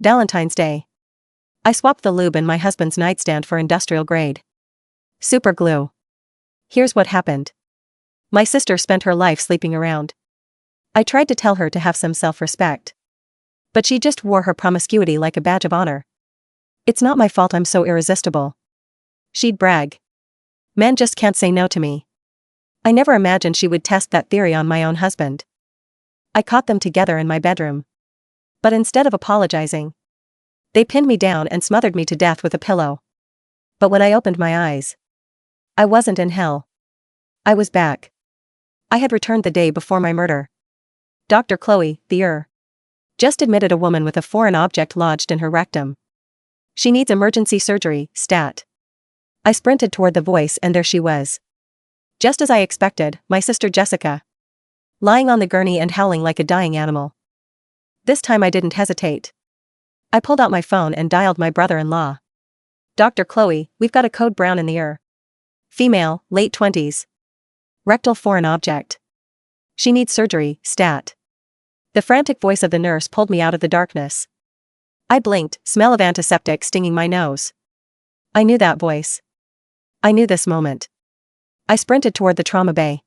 Valentine's Day. I swapped the lube in my husband's nightstand for industrial grade super glue. Here's what happened. My sister spent her life sleeping around. I tried to tell her to have some self-respect. But she just wore her promiscuity like a badge of honor. It's not my fault I'm so irresistible. She'd brag. Men just can't say no to me. I never imagined she would test that theory on my own husband. I caught them together in my bedroom. But instead of apologizing, they pinned me down and smothered me to death with a pillow. But when I opened my eyes, I wasn't in hell. I was back. I had returned the day before my murder. Dr. Chloe, the just admitted a woman with a foreign object lodged in her rectum. She needs emergency surgery, stat. I sprinted toward the voice and there she was. Just as I expected, my sister Jessica. Lying on the gurney and howling like a dying animal. This time I didn't hesitate. I pulled out my phone and dialed my brother-in-law. Dr. Chloe, we've got a code brown in the female, late 20s. Rectal foreign object. She needs surgery, stat. The frantic voice of the nurse pulled me out of the darkness. I blinked, smell of antiseptic stinging my nose. I knew that voice. I knew this moment. I sprinted toward the trauma bay.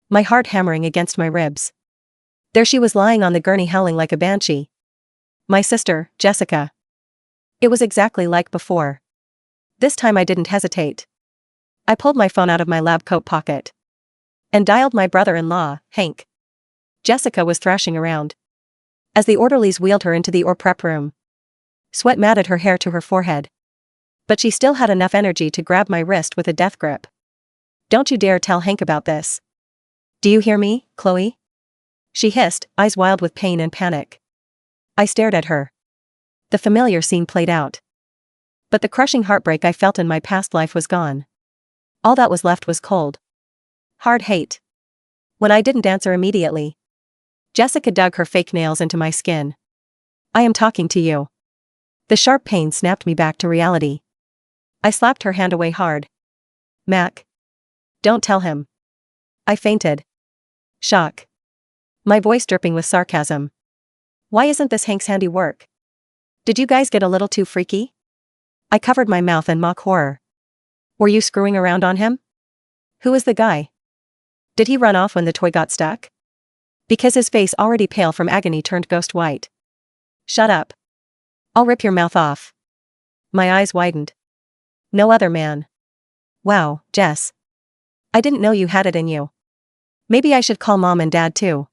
My heart hammering against my ribs. There she was lying on the gurney howling like a banshee. My sister, Jessica. It was exactly like before. This time I didn't hesitate. I pulled my phone out of my lab coat pocket. And dialed my brother-in-law, Hank. Jessica was thrashing around. As the orderlies wheeled her into the prep room. Sweat matted her hair to her forehead. But she still had enough energy to grab my wrist with a death grip. Don't you dare tell Hank about this. Do you hear me, Chloe? She hissed, eyes wild with pain and panic. I stared at her. The familiar scene played out. But the crushing heartbreak I felt in my past life was gone. All that was left was cold, hard hate. When I didn't answer immediately, Jessica dug her fake nails into my skin. I am talking to you. The sharp pain snapped me back to reality. I slapped her hand away hard. Mac. Don't tell him. I fainted. Shock. My voice dripping with sarcasm. Why isn't this Hank's handiwork? Did you guys get a little too freaky? I covered my mouth in mock horror. Were you screwing around on him? Who is the guy? Did he run off when the toy got stuck? Because his face, already pale from agony, turned ghost white. Shut up. I'll rip your mouth off. My eyes widened. No other man. Wow, Jess. I didn't know you had it in you. Maybe I should call Mom and Dad too.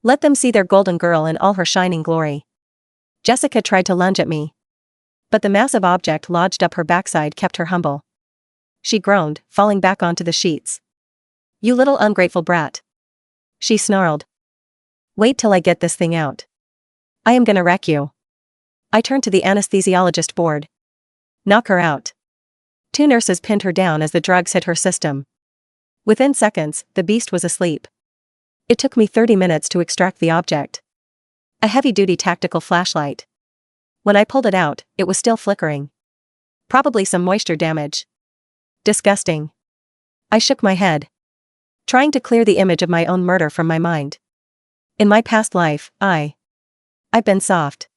Let them see their golden girl in all her shining glory. Jessica tried to lunge at me. But the massive object lodged up her backside kept her humble. She groaned, falling back onto the sheets. You little ungrateful brat. She snarled. Wait till I get this thing out. I am gonna wreck you. I turned to the anesthesiologist board. Knock her out. 2 nurses pinned her down as the drugs hit her system. Within seconds, the beast was asleep. It took me 30 minutes to extract the object. A heavy-duty tactical flashlight. When I pulled it out, it was still flickering. Probably some moisture damage. Disgusting. I shook my head, trying to clear the image of my own murder from my mind. In my past life, I've been soft.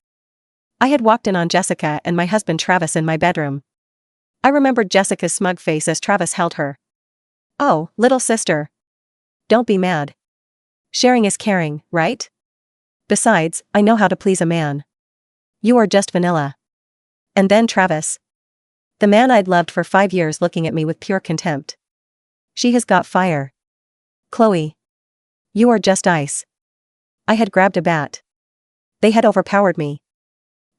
I had walked in on Jessica and my husband Travis in my bedroom. I remembered Jessica's smug face as Travis held her. Oh, little sister. Don't be mad. Sharing is caring, right? Besides, I know how to please a man. You are just vanilla. And then Travis. The man I'd loved for 5 years, looking at me with pure contempt. She has got fire. Chloe. You are just ice. I had grabbed a bat. They had overpowered me.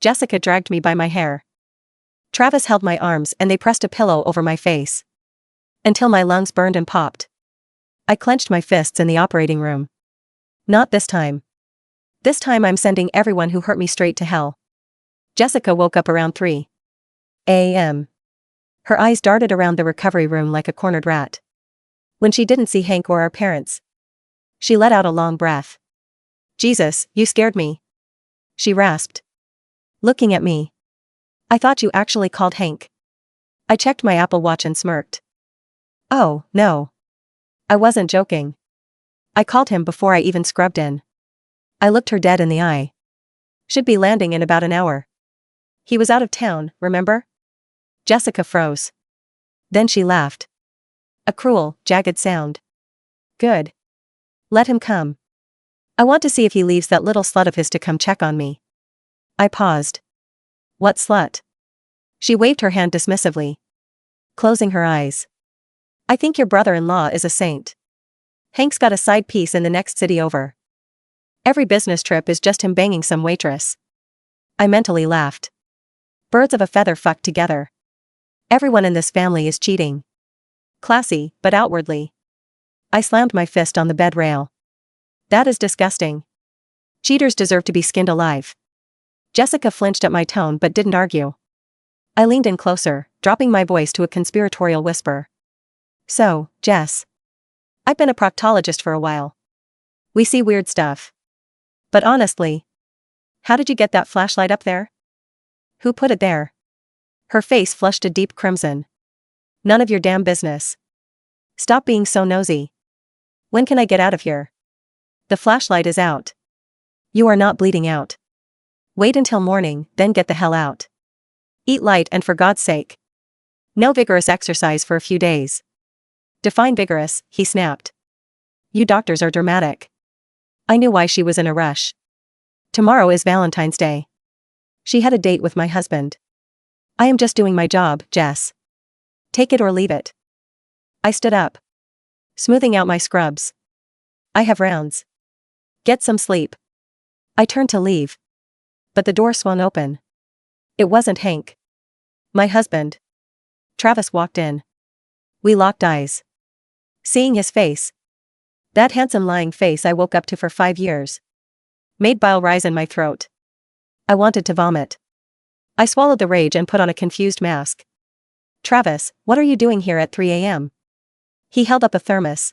Jessica dragged me by my hair. Travis held my arms and they pressed a pillow over my face. Until my lungs burned and popped. I clenched my fists in the operating room. Not this time. This time I'm sending everyone who hurt me straight to hell. Jessica woke up around 3 a.m. Her eyes darted around the recovery room like a cornered rat. When she didn't see Hank or our parents, she let out a long breath. Jesus, you scared me. She rasped. Looking at me. I thought you actually called Hank. I checked my Apple Watch and smirked. Oh, no. I wasn't joking. I called him before I even scrubbed in. I looked her dead in the eye. Should be landing in about an hour. He was out of town, remember? Jessica froze. Then she laughed. A cruel, jagged sound. Good. Let him come. I want to see if he leaves that little slut of his to come check on me. I paused. What slut? She waved her hand dismissively, closing her eyes. I think your brother-in-law is a saint. Hank's got a side piece in the next city over. Every business trip is just him banging some waitress. I mentally laughed. Birds of a feather fucked together. Everyone in this family is cheating. Classy, but outwardly. I slammed my fist on the bed rail. That is disgusting. Cheaters deserve to be skinned alive. Jessica flinched at my tone but didn't argue. I leaned in closer, dropping my voice to a conspiratorial whisper. So, Jess. I've been a proctologist for a while. We see weird stuff. But honestly, how did you get that flashlight up there? Who put it there? Her face flushed a deep crimson. None of your damn business. Stop being so nosy. When can I get out of here? The flashlight is out. You are not bleeding out. Wait until morning, then get the hell out. Eat light and for God's sake. No vigorous exercise for a few days. Define vigorous, he snapped. You doctors are dramatic. I knew why she was in a rush. Tomorrow is Valentine's Day. She had a date with my husband. I am just doing my job, Jess. Take it or leave it. I stood up, smoothing out my scrubs. I have rounds. Get some sleep. I turned to leave. But the door swung open. It wasn't Hank. My husband. Travis walked in. We locked eyes. Seeing his face. That handsome lying face I woke up to for 5 years. Made bile rise in my throat. I wanted to vomit. I swallowed the rage and put on a confused mask. Travis, what are you doing here at 3 a.m.? He held up a thermos,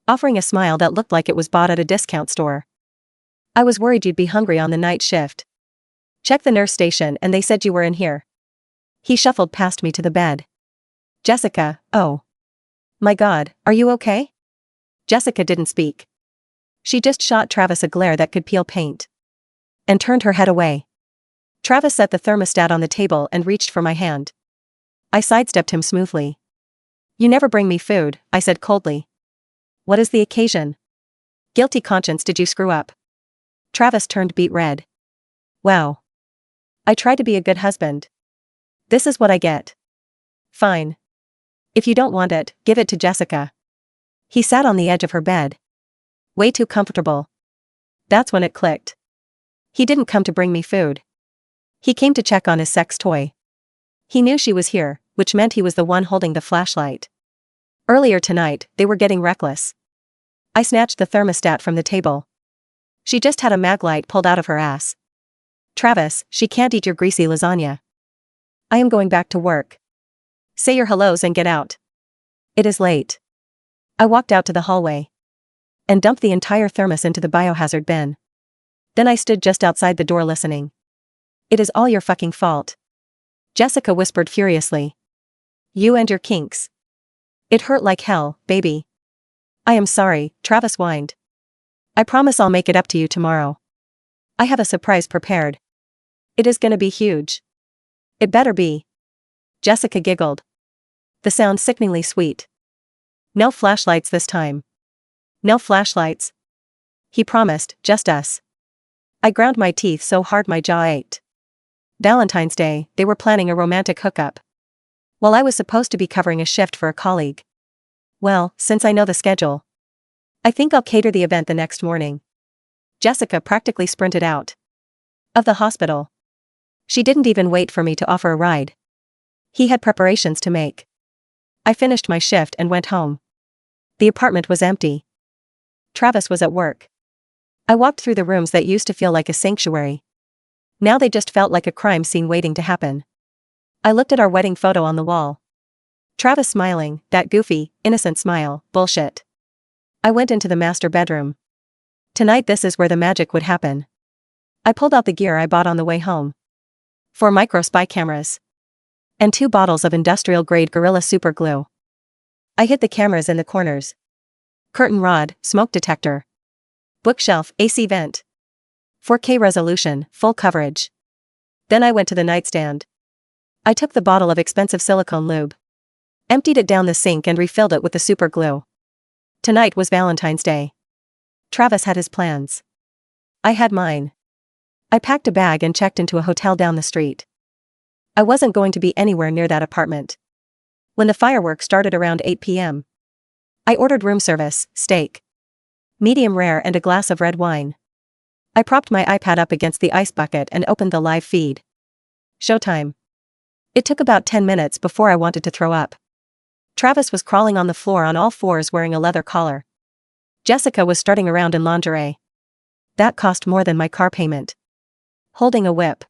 offering a smile that looked like it was bought at a discount store. I was worried you'd be hungry on the night shift. Check the nurse station and they said you were in here. He shuffled past me to the bed. Jessica, oh. My God, are you okay? Jessica didn't speak. She just shot Travis a glare that could peel paint. And turned her head away. Travis set the thermostat on the table and reached for my hand. I sidestepped him smoothly. You never bring me food, I said coldly. What is the occasion? Guilty conscience, did you screw up? Travis turned beet red. Wow. I try to be a good husband. This is what I get. Fine. If you don't want it, give it to Jessica. He sat on the edge of her bed. Way too comfortable. That's when it clicked. He didn't come to bring me food. He came to check on his sex toy. He knew she was here, which meant he was the one holding the flashlight. Earlier tonight, they were getting reckless. I snatched the thermostat from the table. She just had a mag light pulled out of her ass. Travis, she can't eat your greasy lasagna. I am going back to work. Say your hellos and get out. It is late. I walked out to the hallway. And dumped the entire thermos into the biohazard bin. Then I stood just outside the door listening. It is all your fucking fault. Jessica whispered furiously. You and your kinks. It hurt like hell, baby. I am sorry, Travis whined. I promise I'll make it up to you tomorrow. I have a surprise prepared. It is gonna be huge. It better be. Jessica giggled. The sound sickeningly sweet. No flashlights this time. No flashlights. He promised, just us. I ground my teeth so hard my jaw ached. Valentine's Day, they were planning a romantic hookup. While I was supposed to be covering a shift for a colleague. Well, since I know the schedule, I think I'll cater the event the next morning. Jessica practically sprinted out of the hospital. She didn't even wait for me to offer a ride. He had preparations to make. I finished my shift and went home. The apartment was empty. Travis was at work. I walked through the rooms that used to feel like a sanctuary. Now they just felt like a crime scene waiting to happen. I looked at our wedding photo on the wall. Travis smiling, that goofy, innocent smile, bullshit. I went into the master bedroom. Tonight this is where the magic would happen. I pulled out the gear I bought on the way home. 4 micro spy cameras. And 2 bottles of industrial-grade Gorilla Super Glue. I hid the cameras in the corners. Curtain rod, smoke detector. Bookshelf, AC vent. 4K resolution, full coverage. Then I went to the nightstand. I took the bottle of expensive silicone lube, emptied it down the sink and refilled it with the super glue. Tonight was Valentine's Day. Travis had his plans. I had mine. I packed a bag and checked into a hotel down the street. I wasn't going to be anywhere near that apartment. When the fireworks started around 8 p.m., I ordered room service, steak, medium rare and a glass of red wine. I propped my iPad up against the ice bucket and opened the live feed. Showtime. It took about 10 minutes before I wanted to throw up. Travis was crawling on the floor on all fours wearing a leather collar. Jessica was strutting around in lingerie. That cost more than my car payment. Holding a whip.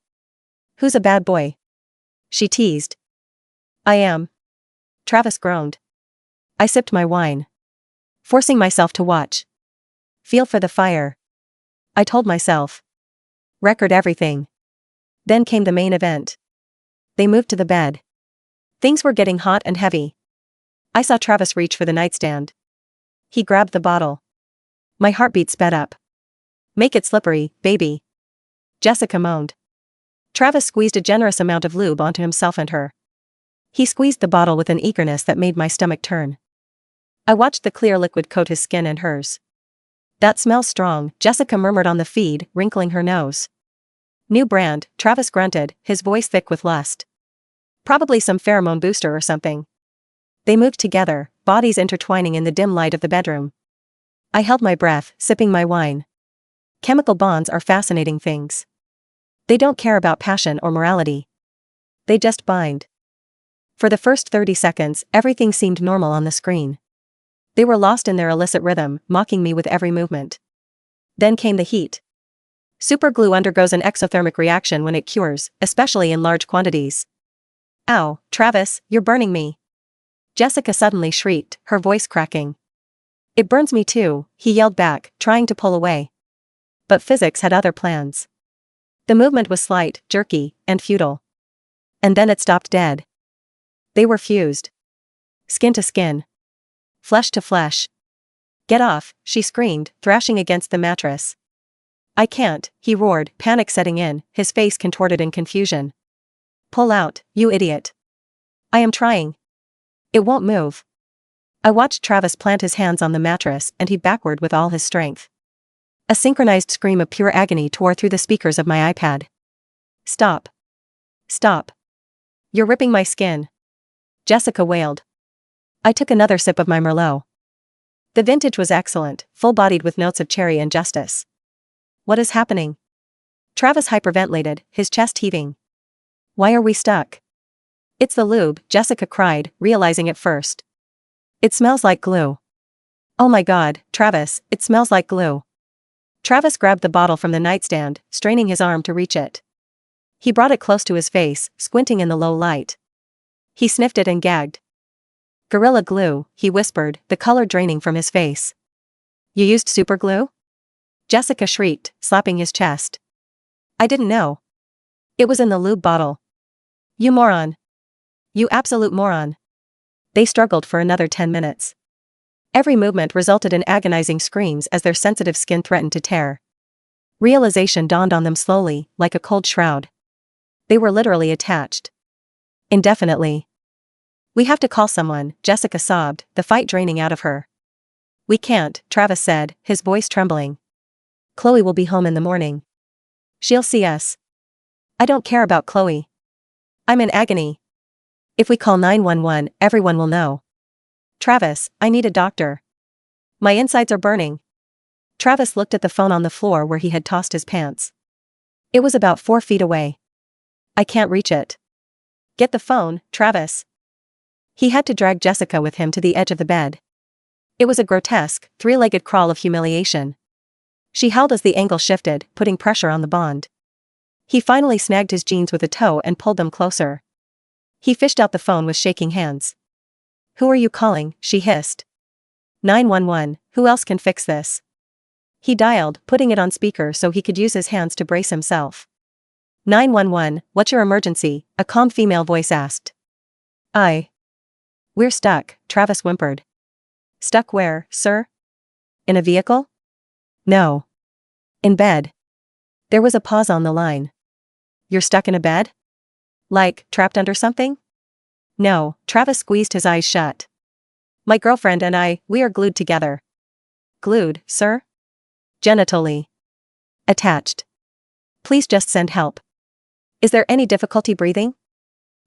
Who's a bad boy? She teased. I am. Travis groaned. I sipped my wine, forcing myself to watch. Feel for the fire, I told myself. Record everything. Then came the main event. They moved to the bed. Things were getting hot and heavy. I saw Travis reach for the nightstand. He grabbed the bottle. My heartbeat sped up. Make it slippery, baby, Jessica moaned. Travis squeezed a generous amount of lube onto himself and her. He squeezed the bottle with an eagerness that made my stomach turn. I watched the clear liquid coat his skin and hers. That smells strong, Jessica murmured on the feed, wrinkling her nose. New brand, Travis grunted, his voice thick with lust. Probably some pheromone booster or something. They moved together, bodies intertwining in the dim light of the bedroom. I held my breath, sipping my wine. Chemical bonds are fascinating things. They don't care about passion or morality. They just bind. For the first 30 seconds, everything seemed normal on the screen. They were lost in their illicit rhythm, mocking me with every movement. Then came the heat. Superglue undergoes an exothermic reaction when it cures, especially in large quantities. Ow, Travis, you're burning me. Jessica suddenly shrieked, her voice cracking. It burns me too, he yelled back, trying to pull away. But physics had other plans. The movement was slight, jerky, and futile. And then it stopped dead. They were fused. Skin to skin. Flesh to flesh. Get off, she screamed, thrashing against the mattress. I can't, he roared, panic setting in, his face contorted in confusion. Pull out, you idiot. I am trying. It won't move. I watched Travis plant his hands on the mattress and heave backward with all his strength. A synchronized scream of pure agony tore through the speakers of my iPad. Stop. Stop. You're ripping my skin. Jessica wailed. I took another sip of my Merlot. The vintage was excellent, full-bodied with notes of cherry and justice. What is happening? Travis hyperventilated, his chest heaving. Why are we stuck? It's the lube, Jessica cried, realizing it first. It smells like glue. Oh my God, Travis, it smells like glue. Travis grabbed the bottle from the nightstand, straining his arm to reach it. He brought it close to his face, squinting in the low light. He sniffed it and gagged. Gorilla glue, he whispered, the color draining from his face. You used super glue? Jessica shrieked, slapping his chest. I didn't know. It was in the lube bottle. You moron. You absolute moron. They struggled for another 10 minutes. Every movement resulted in agonizing screams as their sensitive skin threatened to tear. Realization dawned on them slowly, like a cold shroud. They were literally attached. Indefinitely. We have to call someone, Jessica sobbed, the fight draining out of her. We can't, Travis said, his voice trembling. Chloe will be home in the morning. She'll see us. I don't care about Chloe. I'm in agony. If we call 911, everyone will know. Travis, I need a doctor. My insides are burning. Travis looked at the phone on the floor where he had tossed his pants. It was about 4 feet away. I can't reach it. Get the phone, Travis. He had to drag Jessica with him to the edge of the bed. It was a grotesque, three-legged crawl of humiliation. She held as the angle shifted, putting pressure on the bond. He finally snagged his jeans with a toe and pulled them closer. He fished out the phone with shaking hands. Who are you calling? She hissed. 911, who else can fix this? He dialed, putting it on speaker so he could use his hands to brace himself. 911, what's your emergency? A calm female voice asked. We're stuck, Travis whimpered. Stuck where, sir? In a vehicle? No. In bed. There was a pause on the line. You're stuck in a bed? Like, trapped under something? No, Travis squeezed his eyes shut. My girlfriend and I, we are glued together. Glued, sir? Genitally. Attached. Please just send help. Is there any difficulty breathing?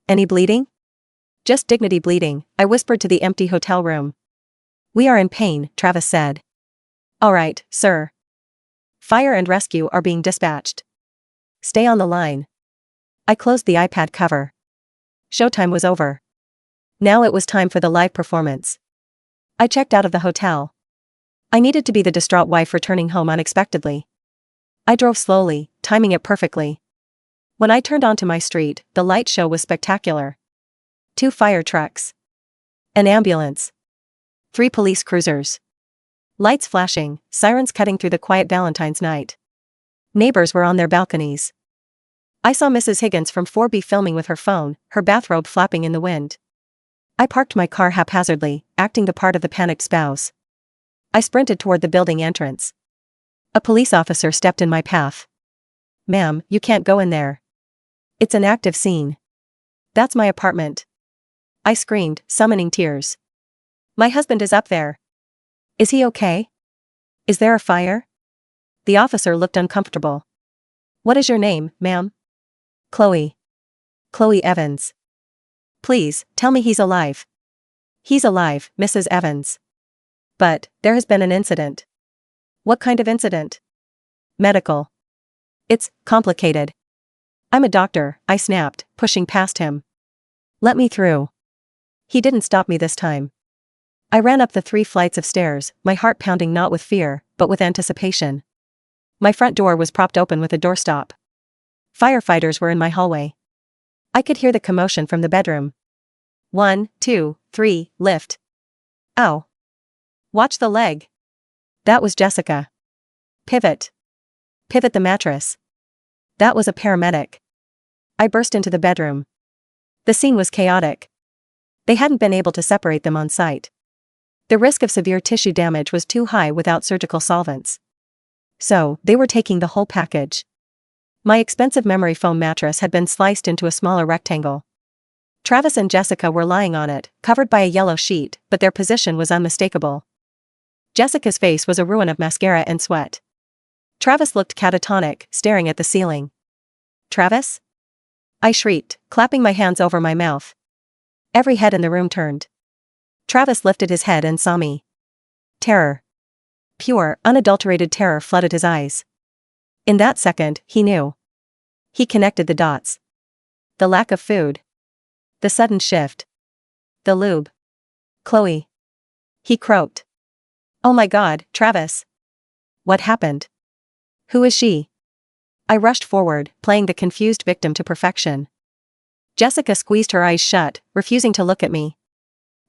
Any bleeding? Just dignity bleeding, I whispered to the empty hotel room. We are in pain, Travis said. All right, sir. Fire and rescue are being dispatched. Stay on the line. I closed the iPad cover. Showtime was over. Now it was time for the live performance. I checked out of the hotel. I needed to be the distraught wife returning home unexpectedly. I drove slowly, timing it perfectly. When I turned onto my street, the light show was spectacular. 2 fire trucks. An ambulance. 3 police cruisers. Lights flashing, sirens cutting through the quiet Valentine's night. Neighbors were on their balconies. I saw Mrs. Higgins from 4B filming with her phone, her bathrobe flapping in the wind. I parked my car haphazardly, acting the part of the panicked spouse. I sprinted toward the building entrance. A police officer stepped in my path. Ma'am, you can't go in there. It's an active scene. That's my apartment. I screamed, summoning tears. My husband is up there. Is he okay? Is there a fire? The officer looked uncomfortable. What is your name, ma'am? Chloe. Chloe Evans. Please, tell me he's alive. He's alive, Mrs. Evans. But, there has been an incident. What kind of incident? Medical. It's complicated. I'm a doctor, I snapped, pushing past him. Let me through. He didn't stop me this time. I ran up the 3 flights of stairs, my heart pounding not with fear, but with anticipation. My front door was propped open with a doorstop. Firefighters were in my hallway. I could hear the commotion from the bedroom. 1, 2, 3, lift. Ow. Watch the leg. That was Jessica. Pivot. Pivot the mattress. That was a paramedic. I burst into the bedroom. The scene was chaotic. They hadn't been able to separate them on site. The risk of severe tissue damage was too high without surgical solvents. So, they were taking the whole package. My expensive memory foam mattress had been sliced into a smaller rectangle. Travis and Jessica were lying on it, covered by a yellow sheet, but their position was unmistakable. Jessica's face was a ruin of mascara and sweat. Travis looked catatonic, staring at the ceiling. Travis? I shrieked, clapping my hands over my mouth. Every head in the room turned. Travis lifted his head and saw me. Terror. Pure, unadulterated terror flooded his eyes. In that second, he knew. He connected the dots. The lack of food. The sudden shift. The lube. Chloe. He croaked. Oh my God, Travis. What happened? Who is she? I rushed forward, playing the confused victim to perfection. Jessica squeezed her eyes shut, refusing to look at me.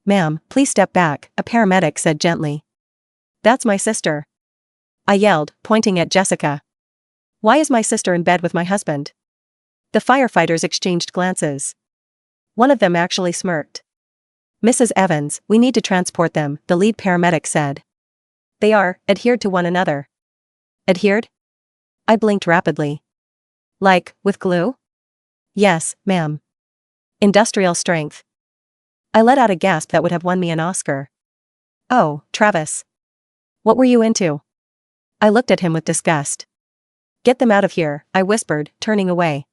Ma'am, please step back, a paramedic said gently. That's my sister. I yelled, pointing at Jessica. Why is my sister in bed with my husband? The firefighters exchanged glances. One of them actually smirked. Mrs. Evans, we need to transport them, the lead paramedic said. They are, adhered to one another. Adhered? I blinked rapidly. Like, with glue? Yes, ma'am. Industrial strength. I let out a gasp that would have won me an Oscar. Oh, Travis. What were you into? I looked at him with disgust. Get them out of here, I whispered, turning away.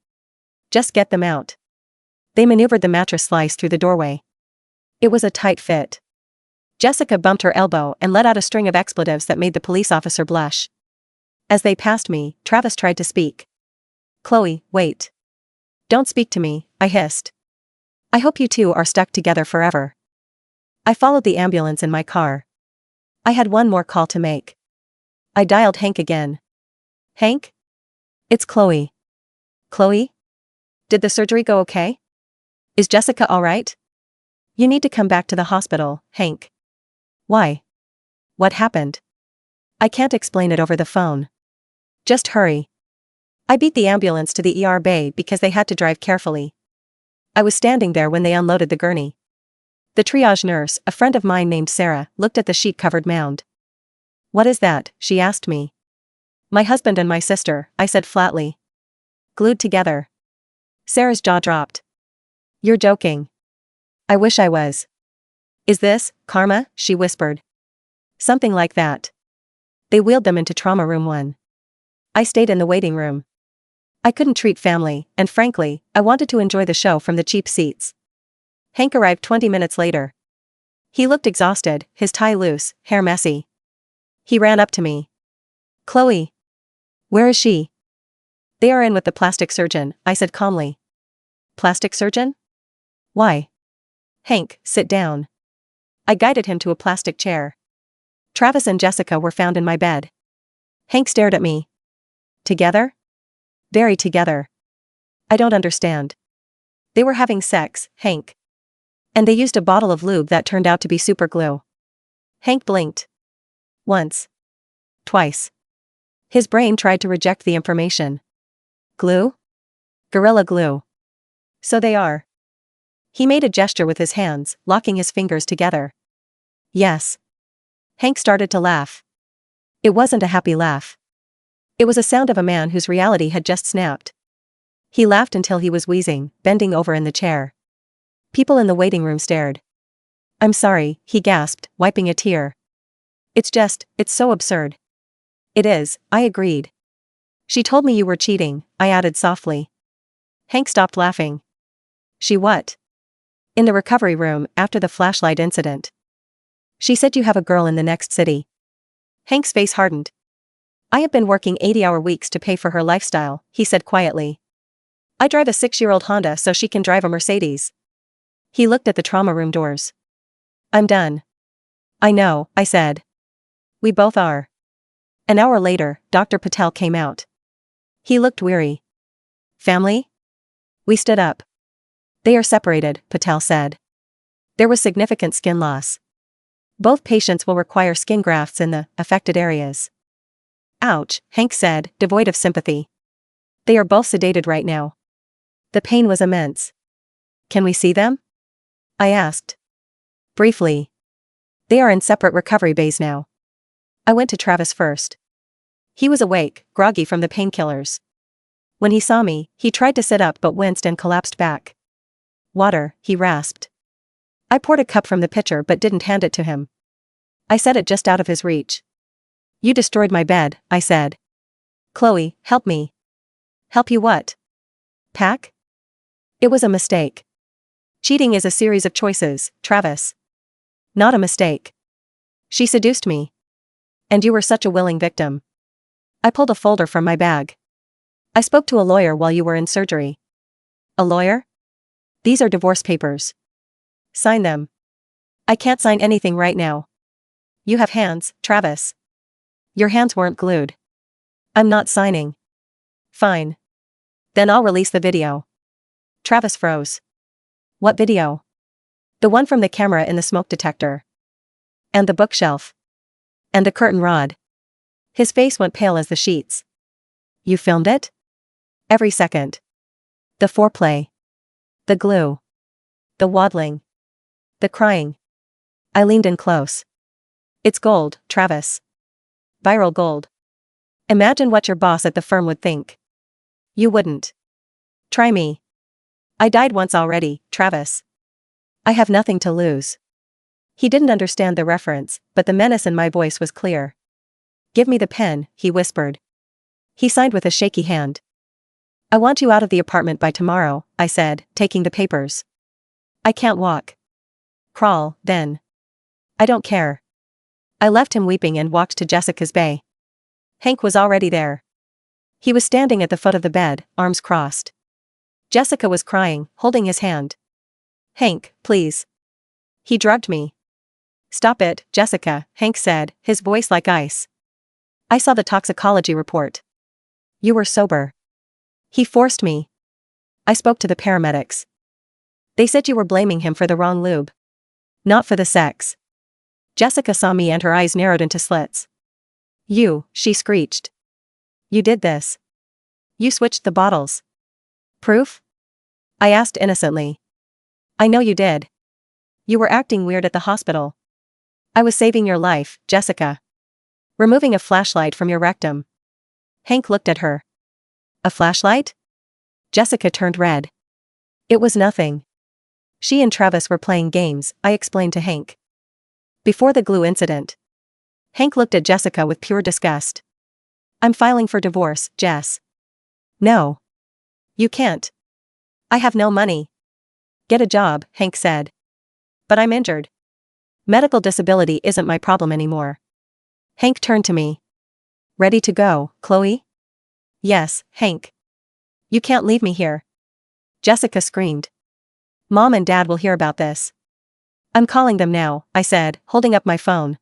Just get them out. They maneuvered the mattress slice through the doorway. It was a tight fit. Jessica bumped her elbow and let out a string of expletives that made the police officer blush. As they passed me, Travis tried to speak. Chloe, wait. Don't speak to me, I hissed. I hope you two are stuck together forever. I followed the ambulance in my car. I had one more call to make. I dialed Hank again. Hank? It's Chloe. Chloe? Did the surgery go okay? Is Jessica all right? You need to come back to the hospital, Hank. Why? What happened? I can't explain it over the phone. Just hurry. I beat the ambulance to the ER bay because they had to drive carefully. I was standing there when they unloaded the gurney. The triage nurse, a friend of mine named Sarah, looked at the sheet-covered mound. What is that? She asked me. My husband and my sister, I said flatly. Glued together. Sarah's jaw dropped. You're joking. I wish I was. Is this karma? She whispered. Something like that. They wheeled them into trauma room 1. I stayed in the waiting room. I couldn't treat family, and frankly, I wanted to enjoy the show from the cheap seats. Hank arrived 20 minutes later. He looked exhausted, his tie loose, hair messy. He ran up to me. Chloe. Where is she? They are in with the plastic surgeon, I said calmly. Plastic surgeon? Why? Hank, sit down. I guided him to a plastic chair. Travis and Jessica were found in my bed. Hank stared at me. Together? Very together. I don't understand. They were having sex, Hank. And they used a bottle of lube that turned out to be super glue. Hank blinked. Once. Twice. His brain tried to reject the information. Glue? Gorilla glue. So they are. He made a gesture with his hands, locking his fingers together. Yes. Hank started to laugh. It wasn't a happy laugh. It was a sound of a man whose reality had just snapped. He laughed until he was wheezing, bending over in the chair. People in the waiting room stared. I'm sorry, he gasped, wiping a tear. It's so absurd. It is, I agreed. She told me you were cheating, I added softly. Hank stopped laughing. She what? In the recovery room, after the flashlight incident. She said you have a girl in the next city. Hank's face hardened. I have been working 80-hour weeks to pay for her lifestyle, he said quietly. I drive a 6-year-old Honda so she can drive a Mercedes. He looked at the trauma room doors. I'm done. I know, I said. We both are. An hour later, Dr. Patel came out. He looked weary. Family? We stood up. They are separated, Patel said. There was significant skin loss. Both patients will require skin grafts in the affected areas. Ouch, Hank said, devoid of sympathy. They are both sedated right now. The pain was immense. Can we see them? I asked. Briefly. They are in separate recovery bays now. I went to Travis first. He was awake, groggy from the painkillers. When he saw me, he tried to sit up but winced and collapsed back. Water, he rasped. I poured a cup from the pitcher but didn't hand it to him. I set it just out of his reach. You destroyed my bed, I said. Chloe, help me. Help you what? Pack? It was a mistake. Cheating is a series of choices, Travis. Not a mistake. She seduced me. And you were such a willing victim. I pulled a folder from my bag. I spoke to a lawyer while you were in surgery. A lawyer? These are divorce papers. Sign them. I can't sign anything right now. You have hands, Travis. Your hands weren't glued. I'm not signing. Fine. Then I'll release the video. Travis froze. What video? The one from the camera in the smoke detector. And the bookshelf. And the curtain rod. His face went pale as the sheets. You filmed it? Every second. The foreplay. The glue. The waddling. The crying. I leaned in close. It's gold, Travis. Viral gold. Imagine what your boss at the firm would think. You wouldn't. Try me. I died once already, Travis. I have nothing to lose. He didn't understand the reference, but the menace in my voice was clear. Give me the pen, he whispered. He signed with a shaky hand. I want you out of the apartment by tomorrow, I said, taking the papers. I can't walk. Crawl, then. I don't care. I left him weeping and walked to Jessica's bay. Hank was already there. He was standing at the foot of the bed, arms crossed. Jessica was crying, holding his hand. Hank, please. He drugged me. Stop it, Jessica, Hank said, his voice like ice. I saw the toxicology report. You were sober. He forced me. I spoke to the paramedics. They said you were blaming him for the wrong lube. Not for the sex. Jessica saw me and her eyes narrowed into slits. You, she screeched. You did this. You switched the bottles. Proof? I asked innocently. I know you did. You were acting weird at the hospital. I was saving your life, Jessica. Removing a flashlight from your rectum. Hank looked at her. A flashlight? Jessica turned red. It was nothing. She and Travis were playing games, I explained to Hank. Before the glue incident. Hank looked at Jessica with pure disgust. I'm filing for divorce, Jess. No. You can't. I have no money. Get a job, Hank said. But I'm injured. Medical disability isn't my problem anymore. Hank turned to me. Ready to go, Chloe? Yes, Hank. You can't leave me here. Jessica screamed. Mom and Dad will hear about this. I'm calling them now, I said, holding up my phone.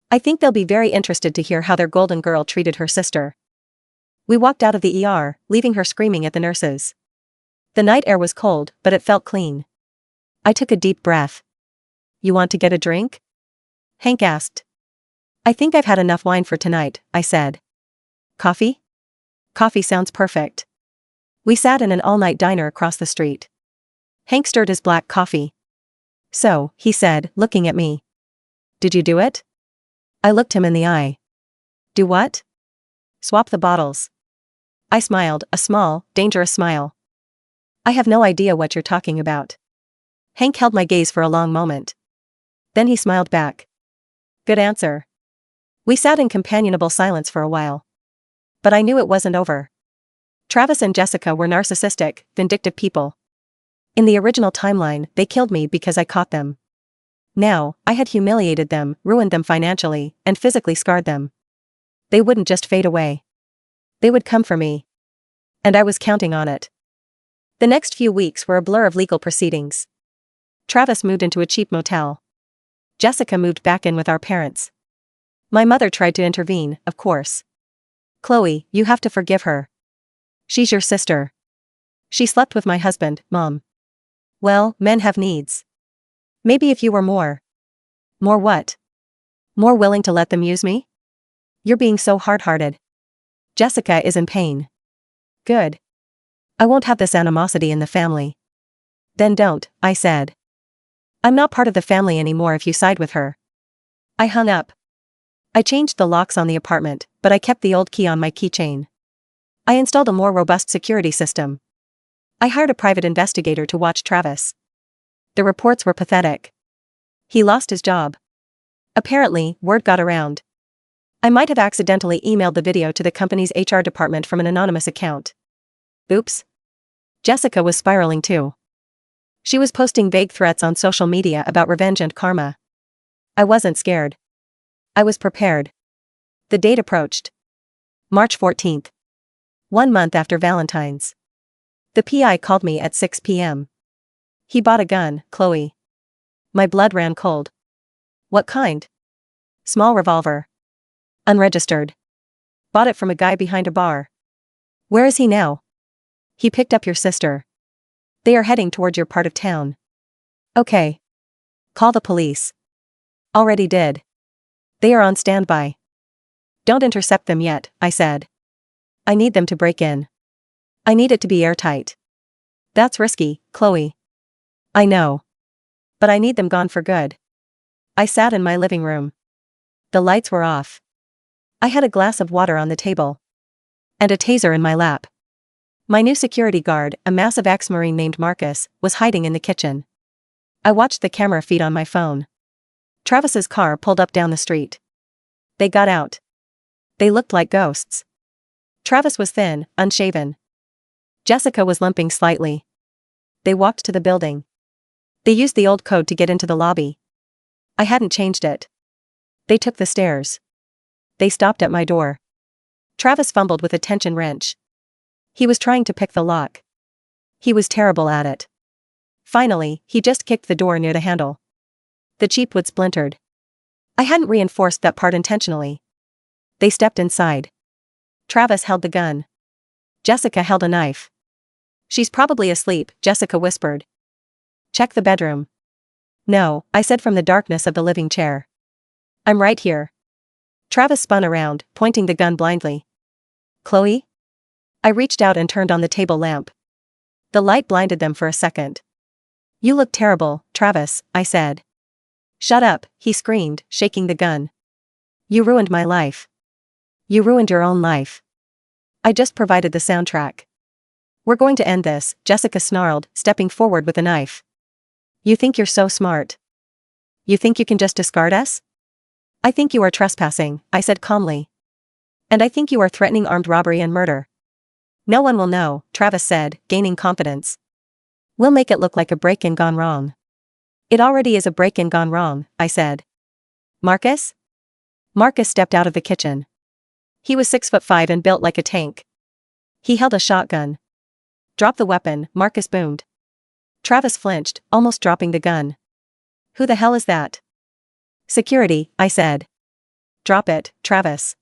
I think they'll be very interested to hear how their golden girl treated her sister. We walked out of the ER, leaving her screaming at the nurses. The night air was cold, but it felt clean. I took a deep breath. You want to get a drink? Hank asked. I think I've had enough wine for tonight, I said. Coffee? Coffee sounds perfect. We sat in an all-night diner across the street. Hank stirred his black coffee. So, he said, looking at me. Did you do it? I looked him in the eye. Do what? Swap the bottles. I smiled, a small, dangerous smile. I have no idea what you're talking about. Hank held my gaze for a long moment. Then he smiled back. Good answer. We sat in companionable silence for a while. But I knew it wasn't over. Travis and Jessica were narcissistic, vindictive people. In the original timeline, they killed me because I caught them. Now, I had humiliated them, ruined them financially, and physically scarred them. They wouldn't just fade away. They would come for me. And I was counting on it. The next few weeks were a blur of legal proceedings. Travis moved into a cheap motel. Jessica moved back in with our parents. My mother tried to intervene, of course. Chloe, you have to forgive her. She's your sister. She slept with my husband, Mom. Well, men have needs. Maybe if you were more. More what? More willing to let them use me? You're being so hard-hearted. Jessica is in pain. Good. I won't have this animosity in the family. Then don't, I said. I'm not part of the family anymore if you side with her. I hung up. I changed the locks on the apartment, but I kept the old key on my keychain. I installed a more robust security system. I hired a private investigator to watch Travis. The reports were pathetic. He lost his job. Apparently, word got around. I might have accidentally emailed the video to the company's HR department from an anonymous account. Oops. Jessica was spiraling too. She was posting vague threats on social media about revenge and karma. I wasn't scared. I was prepared. The date approached. March 14th. 1 month after Valentine's. The PI called me at 6 p.m. He bought a gun, Chloe. My blood ran cold. What kind? Small revolver. Unregistered. Bought it from a guy behind a bar. Where is he now? He picked up your sister. They are heading toward your part of town. Okay. Call the police. Already did. They are on standby. Don't intercept them yet, I said. I need them to break in. I need it to be airtight. That's risky, Chloe. I know. But I need them gone for good. I sat in my living room. The lights were off. I had a glass of water on the table. And a taser in my lap. My new security guard, a massive ex-Marine named Marcus, was hiding in the kitchen. I watched the camera feed on my phone. Travis's car pulled up down the street. They got out. They looked like ghosts. Travis was thin, unshaven. Jessica was limping slightly. They walked to the building. They used the old code to get into the lobby. I hadn't changed it. They took the stairs. They stopped at my door. Travis fumbled with a tension wrench. He was trying to pick the lock. He was terrible at it. Finally, he just kicked the door near the handle. The cheap wood splintered. I hadn't reinforced that part intentionally. They stepped inside. Travis held the gun. Jessica held a knife. She's probably asleep, Jessica whispered. Check the bedroom. No, I said from the darkness of the living chair. I'm right here. Travis spun around, pointing the gun blindly. Chloe? I reached out and turned on the table lamp. The light blinded them for a second. You look terrible, Travis, I said. Shut up, he screamed, shaking the gun. You ruined my life. You ruined your own life. I just provided the soundtrack. We're going to end this, Jessica snarled, stepping forward with a knife. You think you're so smart? You think you can just discard us? I think you are trespassing, I said calmly. And I think you are threatening armed robbery and murder. No one will know, Travis said, gaining confidence. We'll make it look like a break-in gone wrong. It already is a break-in gone wrong, I said. Marcus? Marcus stepped out of the kitchen. He was 6'5" and built like a tank. He held a shotgun. Drop the weapon, Marcus boomed. Travis flinched, almost dropping the gun. Who the hell is that? Security, I said. Drop it, Travis.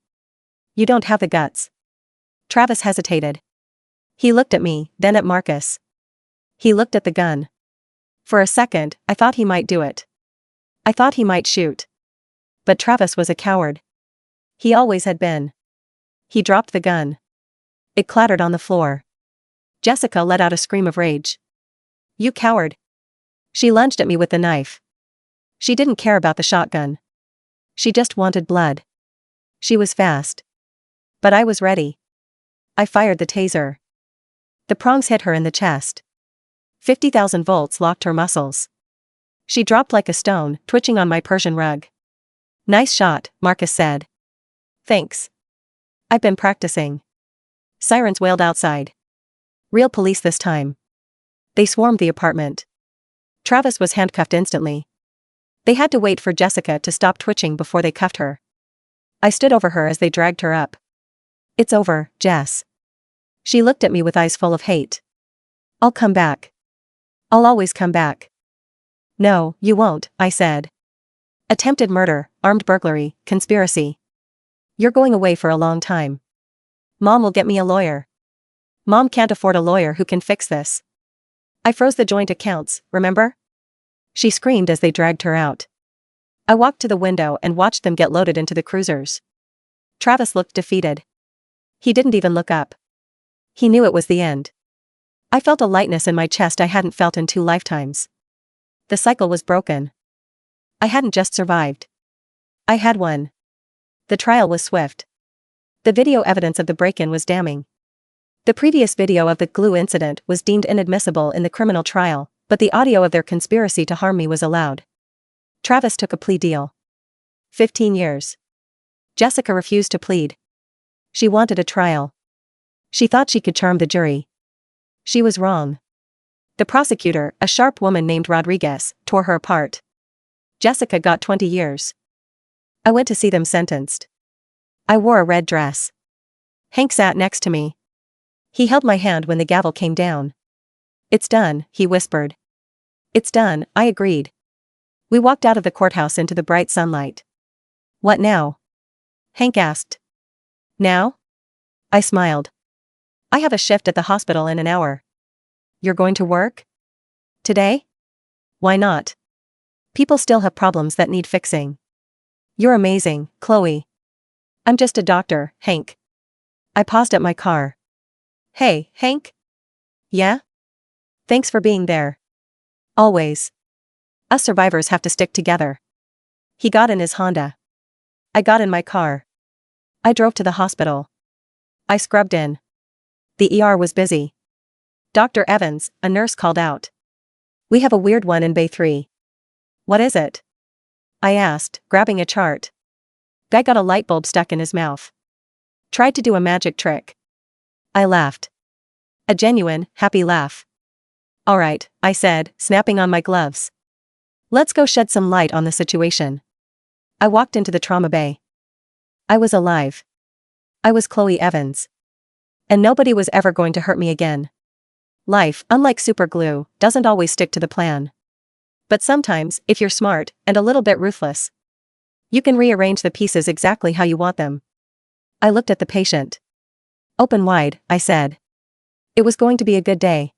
You don't have the guts. Travis hesitated. He looked at me, then at Marcus. He looked at the gun. For a second, I thought he might do it. I thought he might shoot. But Travis was a coward. He always had been. He dropped the gun. It clattered on the floor. Jessica let out a scream of rage. You coward. She lunged at me with the knife. She didn't care about the shotgun. She just wanted blood. She was fast. But I was ready. I fired the taser. The prongs hit her in the chest. 50,000 volts locked her muscles. She dropped like a stone, twitching on my Persian rug. Nice shot, Marcus said. Thanks. I've been practicing. Sirens wailed outside. Real police this time. They swarmed the apartment. Travis was handcuffed instantly. They had to wait for Jessica to stop twitching before they cuffed her. I stood over her as they dragged her up. It's over, Jess. She looked at me with eyes full of hate. I'll come back. I'll always come back. No, you won't, I said. Attempted murder, armed burglary, conspiracy. You're going away for a long time. Mom will get me a lawyer. Mom can't afford a lawyer who can fix this. I froze the joint accounts, remember? She screamed as they dragged her out. I walked to the window and watched them get loaded into the cruisers. Travis looked defeated. He didn't even look up. He knew it was the end. I felt a lightness in my chest I hadn't felt in 2 lifetimes. The cycle was broken. I hadn't just survived. I had won. The trial was swift. The video evidence of the break-in was damning. The previous video of the glue incident was deemed inadmissible in the criminal trial, but the audio of their conspiracy to harm me was allowed. Travis took a plea deal. 15 years. Jessica refused to plead. She wanted a trial. She thought she could charm the jury. She was wrong. The prosecutor, a sharp woman named Rodriguez, tore her apart. Jessica got 20 years. I went to see them sentenced. I wore a red dress. Hank sat next to me. He held my hand when the gavel came down. It's done, he whispered. It's done, I agreed. We walked out of the courthouse into the bright sunlight. What now? Hank asked. Now? I smiled. I have a shift at the hospital in an hour. You're going to work? Today? Why not? People still have problems that need fixing. You're amazing, Chloe. I'm just a doctor, Hank. I paused at my car. Hey, Hank? Yeah? Thanks for being there. Always. Us survivors have to stick together. He got in his Honda. I got in my car. I drove to the hospital. I scrubbed in. The ER was busy. Dr. Evans, a nurse called out. We have a weird one in Bay 3. What is it? I asked, grabbing a chart. Guy got a light bulb stuck in his mouth. Tried to do a magic trick. I laughed. A genuine, happy laugh. All right, I said, snapping on my gloves. Let's go shed some light on the situation. I walked into the trauma bay. I was alive. I was Chloe Evans. And nobody was ever going to hurt me again. Life, unlike super glue, doesn't always stick to the plan. But sometimes, if you're smart, and a little bit ruthless, you can rearrange the pieces exactly how you want them. I looked at the patient. Open wide, I said. It was going to be a good day.